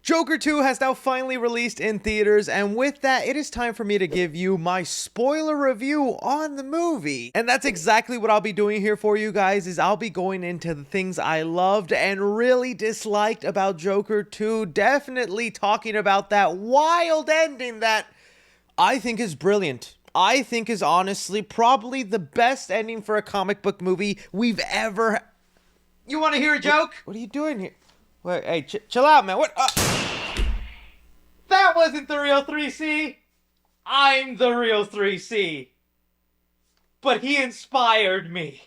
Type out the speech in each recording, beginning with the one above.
Joker 2 has now finally released in theaters, and with that, it is time for me to give you my spoiler review on the movie. And that's exactly what I'll be doing here for you guys, is I'll be going into the things I loved and really disliked about Joker 2, definitely talking about that wild ending that I think is brilliant. I think is honestly probably the best ending for a comic book movie we've ever... You want to hear a joke? What are you doing here? Wait, hey, chill out, man. What? That wasn't the real 3C. I'm the real 3C. But he inspired me.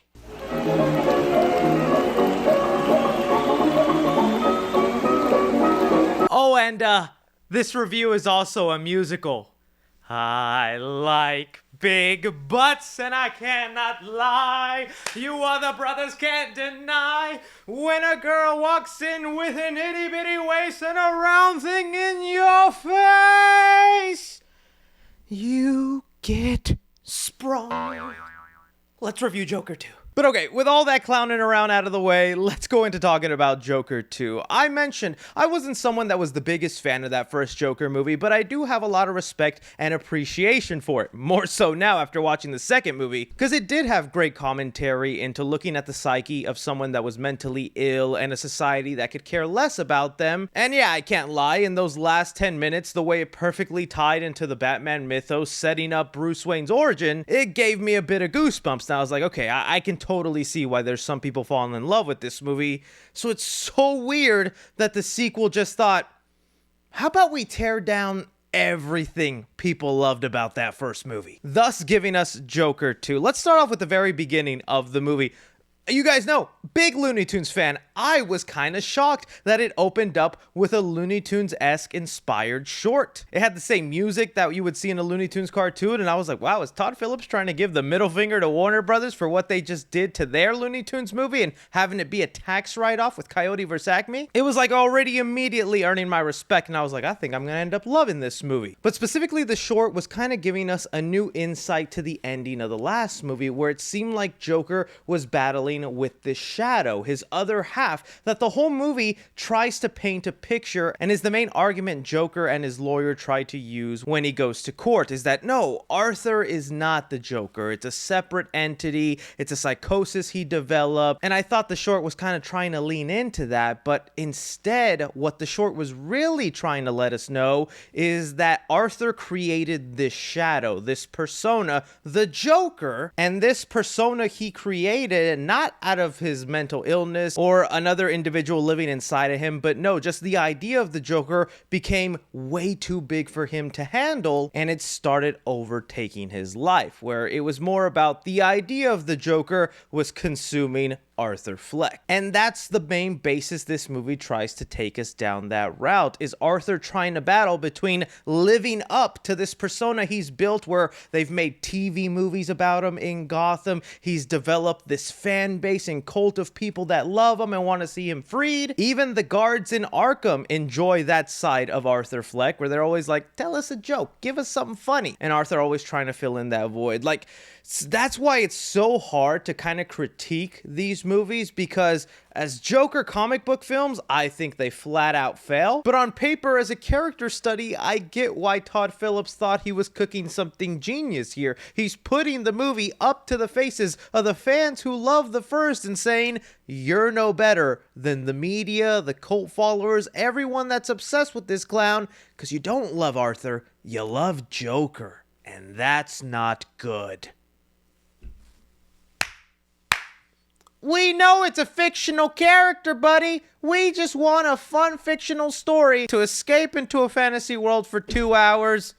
Oh, and this review is also a musical. I like big butts and I cannot lie. You other brothers can't deny. When a girl walks in with an itty bitty waist and a round thing in your face, you get sprung. Let's review Joker 2. But okay, with all that clowning around out of the way, let's go into talking about Joker 2. I mentioned I wasn't someone that was the biggest fan of that first Joker movie, but I do have a lot of respect and appreciation for it. More so now after watching the second movie, because it did have great commentary into looking at the psyche of someone that was mentally ill and a society that could care less about them. And yeah, I can't lie, in those last 10 minutes, the way it perfectly tied into the Batman mythos, setting up Bruce Wayne's origin, it gave me a bit of goosebumps. Now I was like, okay, I can totally see why there's some people falling in love with this movie. So it's so weird that the sequel just thought, how about we tear down everything people loved about that first movie, thus giving us Joker 2. Let's start off with the very beginning of the movie. You guys know, big Looney Tunes fan, I was kind of shocked that it opened up with a Looney Tunes-esque inspired short. It had the same music that you would see in a Looney Tunes cartoon, and I was like, wow, is Todd Phillips trying to give the middle finger to Warner Brothers for what they just did to their Looney Tunes movie and having it be a tax write-off with Coyote vs. Acme? It was like already immediately earning my respect, and I was like, I think I'm gonna end up loving this movie. But specifically, the short was kind of giving us a new insight to the ending of the last movie, where it seemed like Joker was battling with this shadow, his other half, that the whole movie tries to paint a picture and is the main argument Joker and his lawyer try to use when he goes to court, is that no, Arthur is not the Joker. It's a separate entity. It's a psychosis he developed. And I thought the short was kind of trying to lean into that, but instead what the short was really trying to let us know is that Arthur created this shadow, this persona, the Joker, and this persona he created not out of his mental illness or another individual living inside of him, but no, just the idea of the Joker became way too big for him to handle, and it started overtaking his life, where it was more about the idea of the Joker was consuming Arthur Fleck. And that's the main basis this movie tries to take us down that route, is Arthur trying to battle between living up to this persona he's built, where they've made TV movies about him in Gotham. He's developed this fan base and cult of people that love him and want to see him freed. Even the guards in Arkham enjoy that side of Arthur Fleck, where they're always like, tell us a joke, give us something funny. And Arthur always trying to fill in that void. Like, that's why it's so hard to kind of critique these movies, because as Joker comic book films, I think they flat out fail. But on paper, as a character study, I get why Todd Phillips thought he was cooking something genius here. He's putting the movie up to the faces of the fans who love the first and saying, you're no better than the media, the cult followers, everyone that's obsessed with this clown, because you don't love Arthur, you love Joker. And that's not good. We know it's a fictional character, buddy. We just want a fun fictional story to escape into a fantasy world for 2 hours.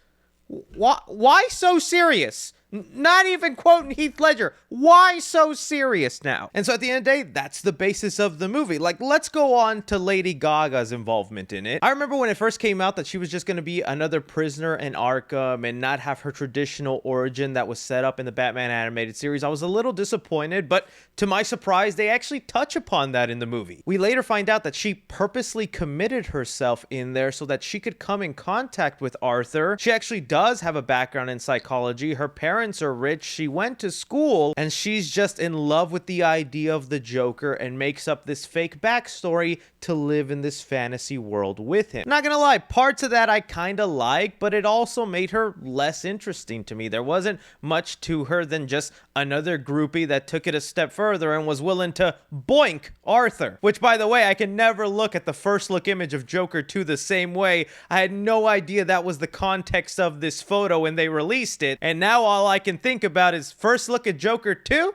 Why so serious? Not even quoting Heath Ledger. Why so serious now? And so at the end of the day, that's the basis of the movie. Like, let's go on to Lady Gaga's involvement in it. I remember when it first came out that she was just going to be another prisoner in Arkham and not have her traditional origin that was set up in the Batman animated series. I was a little disappointed, but to my surprise, they actually touch upon that in the movie. We later find out that she purposely committed herself in there so that she could come in contact with Arthur. She actually does have a background in psychology. Her parents parents are rich, she went to school, and she's just in love with the idea of the Joker and makes up this fake backstory to live in this fantasy world with him. Not gonna lie, parts of that I kinda like, but it also made her less interesting to me. There wasn't much to her than just another groupie that took it a step further and was willing to boink Arthur. Which, by the way, I can never look at the first look image of Joker 2 the same way. I had no idea that was the context of this photo when they released it, and now all I can think about is first look at Joker 2?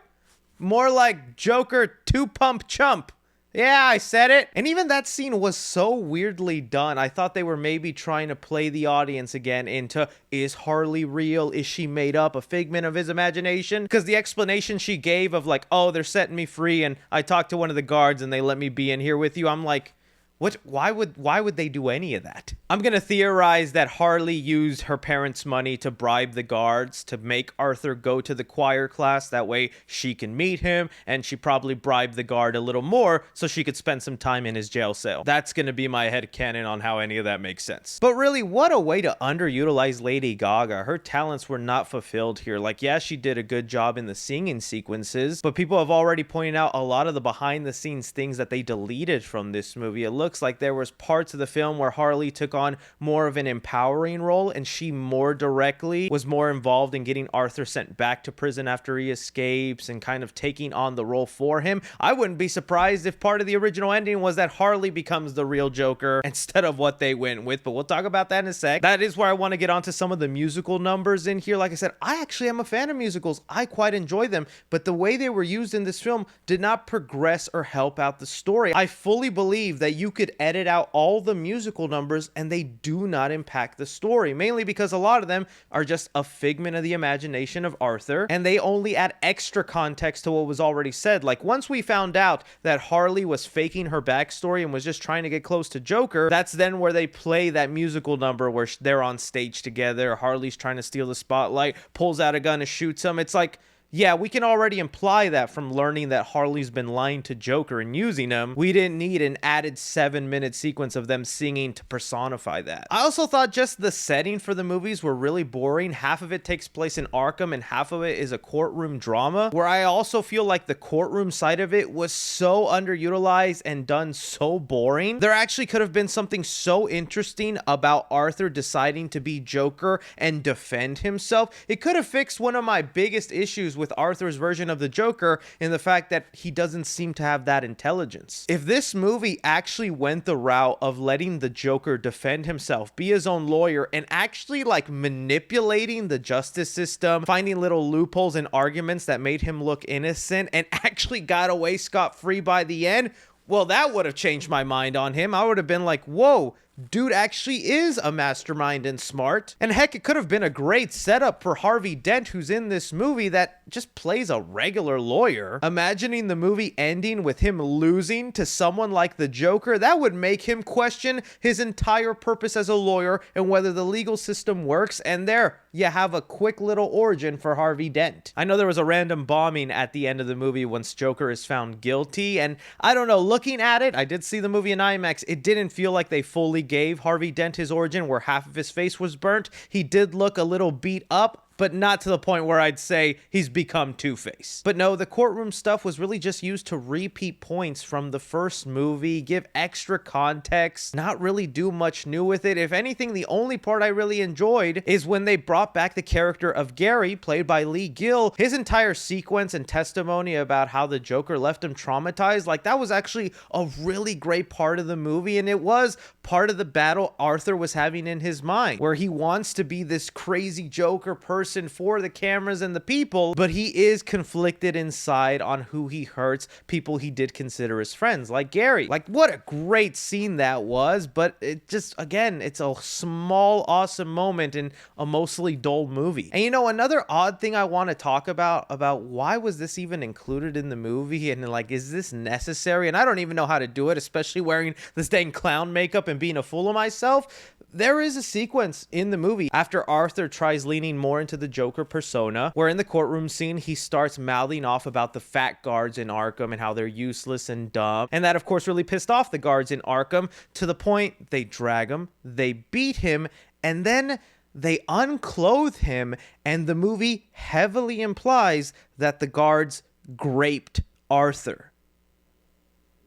More like Joker 2 Pump Chump. Yeah, I said it. And even that scene was so weirdly done. I thought they were maybe trying to play the audience again into, is Harley real? Is she made up? A figment of his imagination? Because the explanation she gave of like, oh, they're setting me free and I talked to one of the guards and they let me be in here with you. I'm like, what? Why would they do any of that? I'm gonna theorize that Harley used her parents' money to bribe the guards to make Arthur go to the choir class. That way she can meet him, and she probably bribed the guard a little more so she could spend some time in his jail cell. That's gonna be my headcanon on how any of that makes sense. But really, what a way to underutilize Lady Gaga. Her talents were not fulfilled here. Like, yeah, she did a good job in the singing sequences, but people have already pointed out a lot of the behind-the-scenes things that they deleted from this movie. It looks like there was parts of the film where Harley took on more of an empowering role, and she more directly was more involved in getting Arthur sent back to prison after he escapes and kind of taking on the role for him. I wouldn't be surprised if part of the original ending was that Harley becomes the real Joker instead of what they went with, but we'll talk about that in a sec. That is where I want to get onto some of the musical numbers in here. Like I said, I actually am a fan of musicals. I quite enjoy them, but the way they were used in this film did not progress or help out the story. I fully believe that you could edit out all the musical numbers and they do not impact the story, mainly because a lot of them are just a figment of the imagination of Arthur, and they only add extra context to what was already said. Like, once we found out that Harley was faking her backstory and was just trying to get close to Joker, that's then where they play that musical number where they're on stage together, Harley's trying to steal the spotlight, pulls out a gun and shoots him. It's like, yeah, we can already imply that from learning that Harley's been lying to Joker and using him. We didn't need an added 7-minute sequence of them singing to personify that. I also thought just the setting for the movies were really boring. Half of it takes place in Arkham and half of it is a courtroom drama, where I also feel like the courtroom side of it was so underutilized and done so boring. There actually could have been something so interesting about Arthur deciding to be Joker and defend himself. It could have fixed one of my biggest issues with Arthur's version of the Joker in the fact that he doesn't seem to have that intelligence. If this movie actually went the route of letting the Joker defend himself, be his own lawyer, and actually like manipulating the justice system, finding little loopholes and arguments that made him look innocent, and actually got away scot-free by the end, well, that would have changed my mind on him. I would have been like, whoa, dude actually is a mastermind and smart. And heck, it could have been a great setup for Harvey Dent, who's in this movie that just plays a regular lawyer. Imagining the movie ending with him losing to someone like the Joker, that would make him question his entire purpose as a lawyer and whether the legal system works. And there, you have a quick little origin for Harvey Dent. I know there was a random bombing at the end of the movie once Joker is found guilty, and I don't know, looking at it, I did see the movie in IMAX, it didn't feel like they fully gave Harvey Dent his origin where half of his face was burnt. He did look a little beat up, but not to the point where I'd say he's become Two-Face. But no, the courtroom stuff was really just used to repeat points from the first movie, give extra context, not really do much new with it. If anything, the only part I really enjoyed is when they brought back the character of Gary, played by Lee Gill. His entire sequence and testimony about how the Joker left him traumatized, like that was actually a really great part of the movie, and it was part of the battle Arthur was having in his mind, where he wants to be this crazy Joker person for the cameras and the people, but he is conflicted inside on who he hurts, people he did consider his friends, like Gary. Like, what a great scene that was, but it just, again, it's a small, awesome moment in a mostly dull movie. And you know, another odd thing I want to talk about why was this even included in the movie, and like, is this necessary? And I don't even know how to do it, especially wearing this dang clown makeup and being a fool of myself. There is a sequence in the movie after Arthur tries leaning more into the Joker persona, where in the courtroom scene, he starts mouthing off about the fat guards in Arkham and how they're useless and dumb. And that, of course, really pissed off the guards in Arkham to the point they drag him, they beat him, and then they unclothe him, and the movie heavily implies that the guards raped Arthur.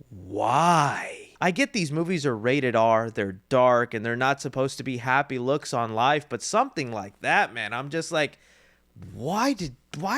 Why? I get these movies are rated R, they're dark, and they're not supposed to be happy looks on life, but something like that, man, I'm just like, why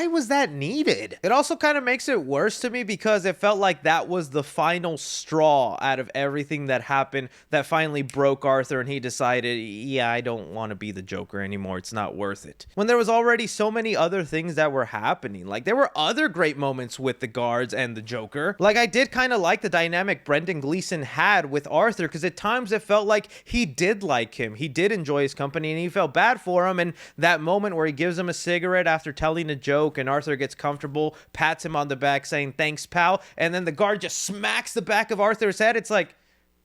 was that needed? It also kind of makes it worse to me because it felt like that was the final straw out of everything that happened that finally broke Arthur, and he decided, yeah, I don't want to be the Joker anymore. It's not worth it. When there was already so many other things that were happening. Like, there were other great moments with the guards and the Joker. Like, I did kind of like the dynamic Brendan Gleeson had with Arthur, because at times it felt like he did like him. He did enjoy his company, and he felt bad for him. And that moment where he gives him a cigarette after telling a joke, and Arthur gets comfortable, pats him on the back saying, thanks, pal, and then the guard just smacks the back of Arthur's head. It's like,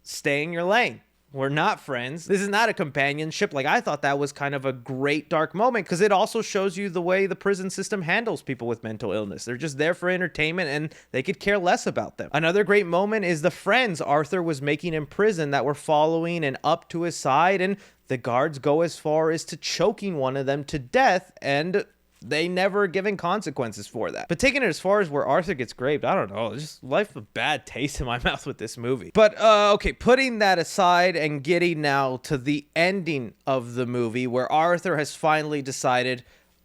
stay in your lane. We're not friends. This is not a companionship. Like, I thought that was kind of a great dark moment, because it also shows you the way the prison system handles people with mental illness. They're just there for entertainment, and they could care less about them. Another great moment is the friends Arthur was making in prison that were following and up to his side, and the guards go as far as to choking one of them to death, and they never given consequences for that. But taking it as far as where Arthur gets raped, I don't know. It's just life of bad taste in my mouth with this movie. But, okay, putting that aside and getting now to the ending of the movie where Arthur has finally decided,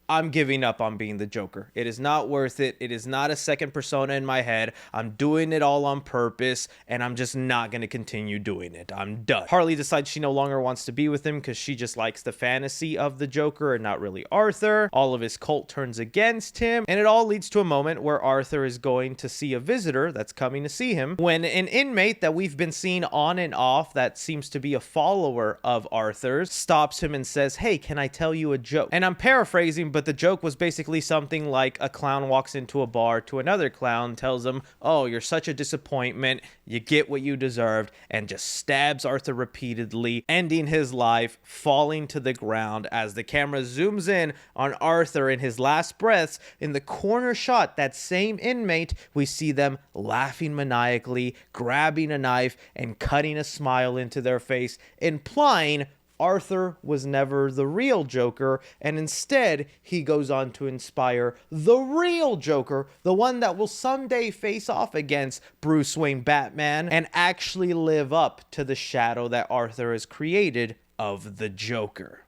I'm giving up on being the Joker. It is not worth it. It is not a second persona in my head. I'm doing it all on purpose, and I'm just not going to continue doing it. I'm done. Harley decides she no longer wants to be with him because she just likes the fantasy of the Joker and not really Arthur. All of his cult turns against him, and it all leads to a moment where Arthur is going to see a visitor that's coming to see him, when an inmate that we've been seeing on and off that seems to be a follower of Arthur's stops him and says, hey, can I tell you a joke? And I'm paraphrasing, but the joke was basically something like a clown walks into a bar to another clown, tells him, oh, you're such a disappointment, you get what you deserved, and just stabs Arthur repeatedly, ending his life, falling to the ground as the camera zooms in on Arthur in his last breaths. In the corner shot, that same inmate, we see them laughing maniacally, grabbing a knife, and cutting a smile into their face, implying Arthur was never the real Joker, and instead he goes on to inspire the real Joker, the one that will someday face off against Bruce Wayne Batman and actually live up to the shadow that Arthur has created of the Joker.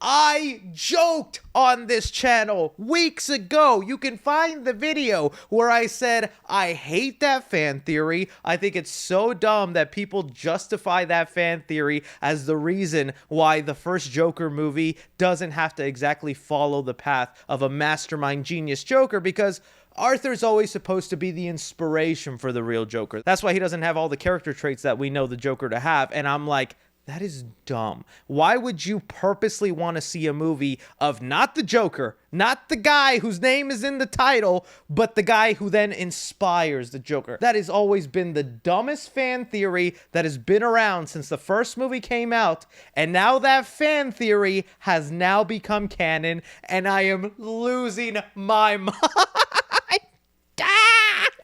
I joked on this channel weeks ago. You can find the video where I said, I hate that fan theory. I think it's so dumb that people justify that fan theory as the reason why the first Joker movie doesn't have to exactly follow the path of a mastermind genius Joker, because Arthur's always supposed to be the inspiration for the real Joker. That's why he doesn't have all the character traits that we know the Joker to have. And I'm like, that is dumb. Why would you purposely want to see a movie of not the Joker, not the guy whose name is in the title, but the guy who then inspires the Joker? That has always been the dumbest fan theory that has been around since the first movie came out. And now that fan theory has now become canon, and I am losing my mind.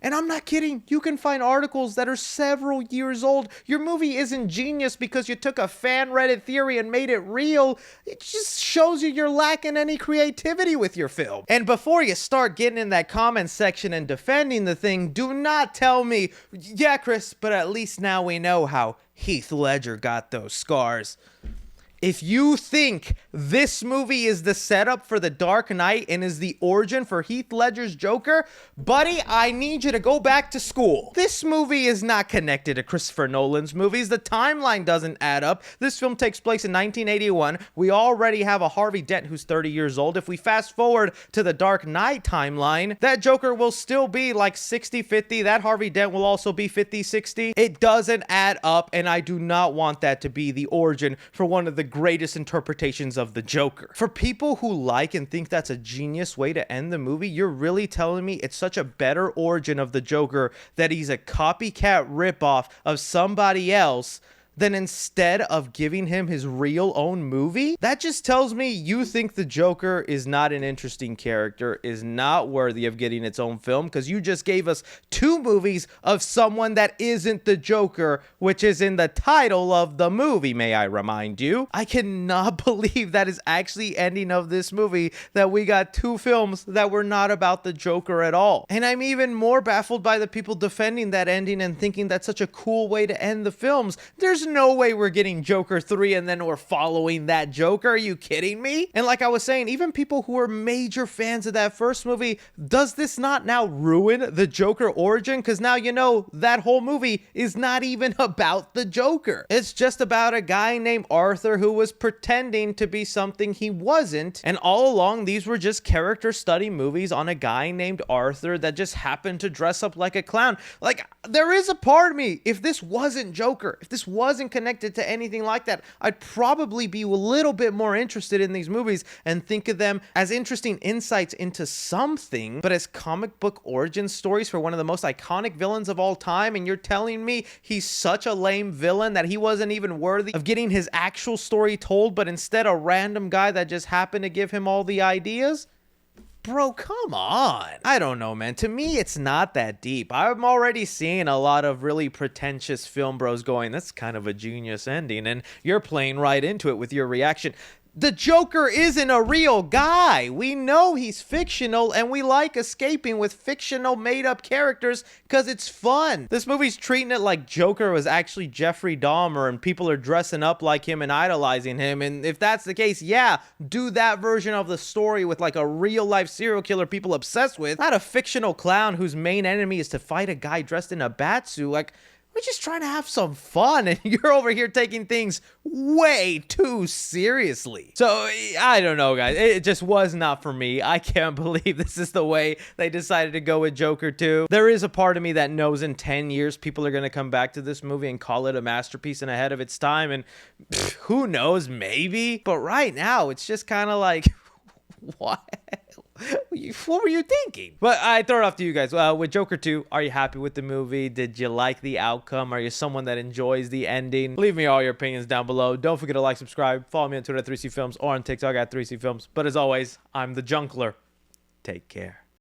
And I'm not kidding. You can find articles that are several years old. Your movie isn't genius because you took a fan Reddit theory and made it real. It just shows you're lacking any creativity with your film. And before you start getting in that comment section and defending the thing, do not tell me, yeah, Chris, but at least now we know how Heath Ledger got those scars. If you think this movie is the setup for The Dark Knight and is the origin for Heath Ledger's Joker, buddy, I need you to go back to school. This movie is not connected to Christopher Nolan's movies. The timeline doesn't add up. This film takes place in 1981. We already have a Harvey Dent who's 30 years old. If we fast forward to the Dark Knight timeline, that Joker will still be like 60-50. That Harvey Dent will also be 50-60. It doesn't add up, and I do not want that to be the origin for one of the greatest interpretations of the Joker. For people who like and think that's a genius way to end the movie, you're really telling me it's such a better origin of the Joker that he's a copycat ripoff of somebody else then instead of giving him his real own movie, that just tells me you think the Joker is not an interesting character, is not worthy of getting its own film, because you just gave us 2 movies of someone that isn't the Joker, which is in the title of the movie, may I remind you. I cannot believe that is actually the ending of this movie, that we got 2 films that were not about the Joker at all. And I'm even more baffled by the people defending that ending and thinking that's such a cool way to end the films. There's no way we're getting Joker 3 and then we're following that Joker. Are you kidding me? And like I was saying, even people who are major fans of that first movie, does this not now ruin the Joker origin? Because now you know that whole movie is not even about the Joker. It's just about a guy named Arthur who was pretending to be something he wasn't, and all along these were just character study movies on a guy named Arthur that just happened to dress up like a clown. Like, there is a part of me, if this wasn't Joker, if this wasn't connected to anything like that, I'd probably be a little bit more interested in these movies and think of them as interesting insights into something, but as comic book origin stories for one of the most iconic villains of all time, and you're telling me he's such a lame villain that he wasn't even worthy of getting his actual story told, but instead a random guy that just happened to give him all the ideas? Bro, come on. I don't know, man. To me, it's not that deep. I'm already seeing a lot of really pretentious film bros going, that's kind of a genius ending, and you're playing right into it with your reaction. The Joker isn't a real guy. We know he's fictional, and we like escaping with fictional made-up characters because it's fun. This movie's treating it like Joker was actually Jeffrey Dahmer and people are dressing up like him and idolizing him. And if that's the case, yeah, do that version of the story with like a real-life serial killer people obsessed with, not a fictional clown whose main enemy is to fight a guy dressed in a batsuit. Like, we're just trying to have some fun, and you're over here taking things way too seriously. So, I don't know, guys. It just was not for me. I can't believe this is the way they decided to go with Joker 2. There is a part of me that knows in 10 years people are going to come back to this movie and call it a masterpiece and ahead of its time, and who knows, maybe. But right now, it's just kind of like, what? What were you thinking? But I throw it off to you guys. With Joker 2, are you happy with the movie? Did you like the outcome? Are you someone that enjoys the ending? Leave me all your opinions down below. Don't forget to like, subscribe, follow me on Twitter at 3C Films or on TikTok at 3C Films. But as always, I'm the Junkler. Take care.